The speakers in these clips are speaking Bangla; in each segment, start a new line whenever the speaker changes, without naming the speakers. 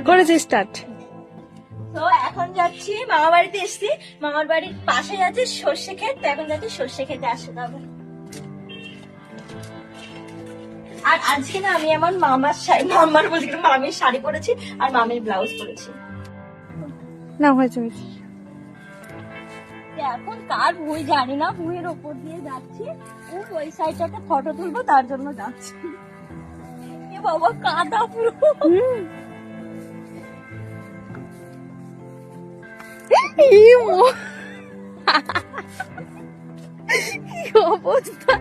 করেছি স্টার্ট।
তো এখন যাচ্ছি মামা বাড়িতে, এসছি মামার বাড়ির পাশে আছে সর্ষে ক্ষেত, তো এখন যাচ্ছি সর্ষে খেতে আসতে হবে। আর আজকে না আমি আমার মামার বলছি মামির শাড়ি পরেছি আর মামির ব্লাউজ পরেছি।
না হয়েছে হয়েছে।
এখন কার ভুঁই জানি না, ভুঁইয়ের ওপর দিয়ে যাচ্ছি, ওই সাইডটাতে ফটো তুলবো তার জন্য যাচ্ছি। এ বাবা কাদা পুরো।
অবস্থা।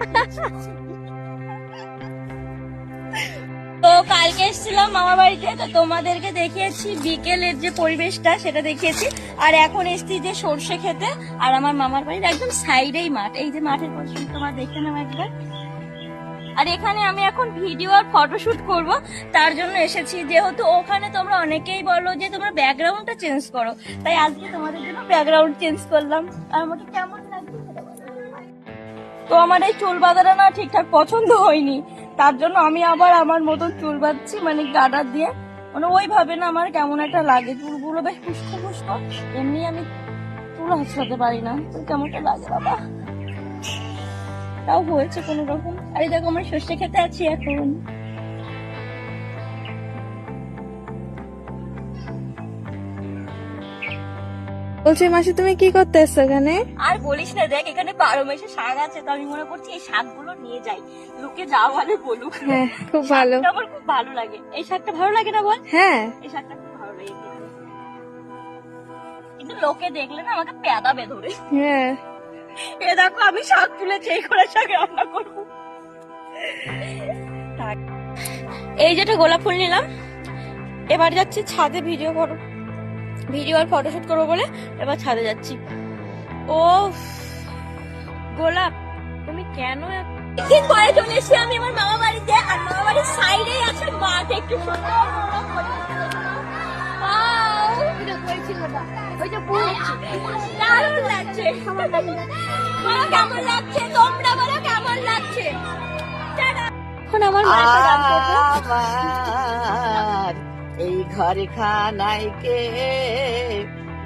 তো কালকে এসেছিলাম মামা বাড়িতে, তো তোমাদেরকে দেখিয়েছি বিকেলের যে পরিবেশটা সেটা দেখিয়েছি। আর এখন এসছি যে সর্ষে খেতে, আর আমার মামার বাড়ির একদম সাইডেই মাঠ, এই যে মাঠের পরিবেশ তোমার দেখে নাও একবার। আর এখানে আমি এখন ভিডিও আর ফটোশুট করব, তার জন্য এসেছি। যেহেতু ওখানে তোমরা অনেকেই বলো যে তোমরা ব্যাকগ্রাউন্ডটা চেঞ্জ করো, তাই আজকে তোমাদের জন্য ব্যাকগ্রাউন্ড চেঞ্জ করলাম। আর আমাকে কেমন লাগছে সেটা বলো। তো আমার এই চুল বাঁধাটা না ঠিকঠাক পছন্দ হয়নি, তার জন্য আমি আবার আমার মতন চুল বাঁধছি, মানে গাডার দিয়ে। মানে ওইভাবে না আমার কেমন একটা লাগে, চুলগুলো বেশ ফুসকো ফুসকো, এমনি আমি চুল হাসতে পারি না, তো কেমনটা লাগে বাবা। তাও হয়েছে কোনো রকম। আরে দেখো আমার সর্ষে খেতে আছি এখন।
বলছি মাসি তুমি কি করতে এসছো এখানে?
আর বলিস না, দেখ এখানে 12 মাসে শাক আছে, তো আমি মনে করছি এই শাকগুলো নিয়ে যাই, লোকে যা ভালো বলুক।
হ্যাঁ খুব ভালো,
শাকটা আমার খুব ভালো লাগে। এই শাকটা ভালো লাগে না বল?
হ্যাঁ
এই শাকটা খুব ভালো লাগে খেতে। কিন্তু লোকে দেখলে না আমাকে পেদাবে ধরে।
হ্যাঁ।
এ দেখো আমি শাক তুলেছি, এই করে শাক রান্না করবো। এই যেটা গোলাপ ফুল নিলাম, এবার যাচ্ছি ছাদে ভিডিও আর ফটোশুট করবো বলে এবার ছাদে যাচ্ছি। ও গোলাপ, তুমি কেন একদিন পরে চলে এসেছি আমি আমার মামা বাড়িতে, আর মামা বাড়ির সাইডেই আছে মাঠ, একটু সুন্দর দারুণ লাগছে। বলো কেমন লাগছে, তোমরা বলো কেমন লাগছে। এখন আমার মাথা কাজ করছে।
আমার এই ঘর খানায় কে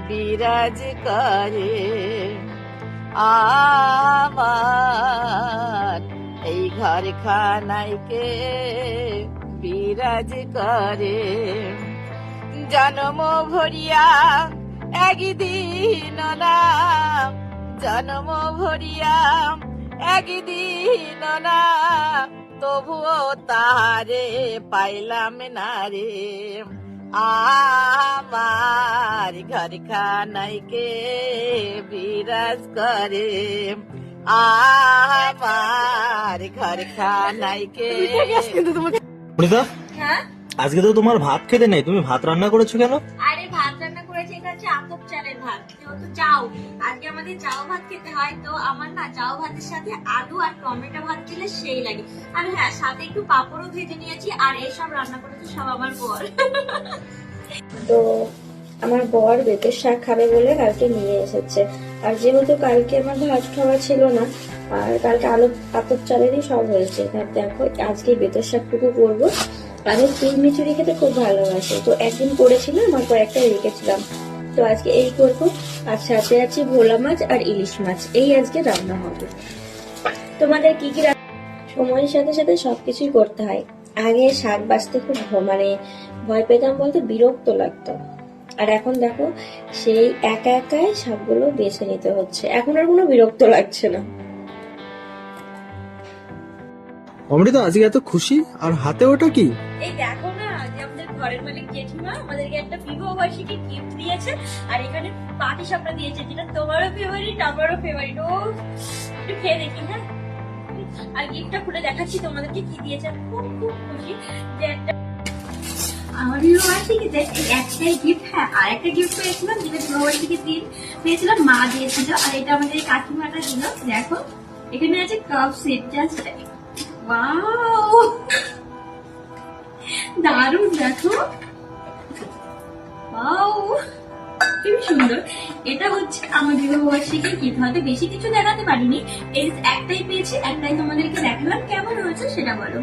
বিরাজ করে, আমার এই ঘর খানায় কে বিরাজ করে। জন্ম ভরিয়া একদিন না, জন্ম ভরিয়া একদিন না, তবুও তারে পাইলাম না রে। আমার ঘর খানায় কে বিরাজ করে, আমার ঘর খানায় কে।
হ্যাঁ
আজকে তো তোমার ভাত খেতে নেই, তুমি ভাত রান্না করেছো কেন?
আরে ভাত রান্না করেছি, এটা হচ্ছে আতপ চালের ভাত, যেহেতু চাও আজকে আমাদের চাও ভাত খেতে হয়, তো আমার না চাও ভাতের সাথে আলু আর টমেটো ভাত দিলে সেই লাগে। আর হ্যাঁ সাথে একটু পাঁপড়ও ভেজে নিয়েছি, আর এইসব রান্না করেছে সব আমার বর। তো আমার বর বেতের শাক খাবে বলে কালকে নিয়ে এসেছে, আর যেহেতু কালকে আমার ভাত খাওয়া ছিল না, আর কালকে আলু আতপ চালেরই সব হয়েছে, তার দেখো আজকে বেতের শাকটুকু করবো। আমি তিল মিচুরি খেতে খুব ভালোবাসি, তো একদিন করেছিলাম আর কয়েকটা রেখেছিলাম, তো আজকে এই করবো। আর সাথে আছে ভোলা মাছ আর ইলিশ মাছ, এই আজকে রান্না হবে। তোমাদের কি কি সময়ের সাথে সাথে সবকিছুই করতে হয়। আগে শাক বাছতে খুব মানে ভয় পেতাম, বলতে বিরক্ত লাগতো, আর এখন দেখো সেই একা একাই শাকগুলো বেছে নিতে হচ্ছে, এখন আর কোনো বিরক্ত লাগছে না।
অমৃতা আজকে এত খুশি, আর হাতে ওটা কি?
এই দেখো না, যে আমাদের ঘরের মালিক জেঠিমা আমাদেরকে একটা বিবাহ বার্ষিকী গিফট দিয়েছে, আর এখানে পাটি সাপটা দিয়েছে, যেটা তোমারও ফেভারিট আমারও ফেভারিট। ও একটু খেয়ে দেখি। হ্যাঁ, আর গিফটটা খুলে দেখাচ্ছি তোমাদেরকে কি দিয়েছে। খুব খুব খুশি যে একটা আমার বিবাহ বার্ষিকীতে একটাই গিফট। হ্যাঁ, আর একটা গিফট পেয়েছিলাম, যেটা বিবাহ বার্ষিকীর দিন পেয়েছিলাম, মা দিয়েছিল, আর এটা আমাদের কাকিমাটা দিল। দেখো এখানে আছে কাপ সেট, জাস্ট ওয়াও দারুণ, দেখো ওয়াও কি সুন্দর। এটা হচ্ছে আমার বিবাহ বার্ষিকীর গিফট, হয়তো বেশি কিছু দেখাতে পারিনি, এই একটাই পেয়েছি, একটাই তোমাদেরকে দেখালাম। কেমন হয়েছে সেটা বলো।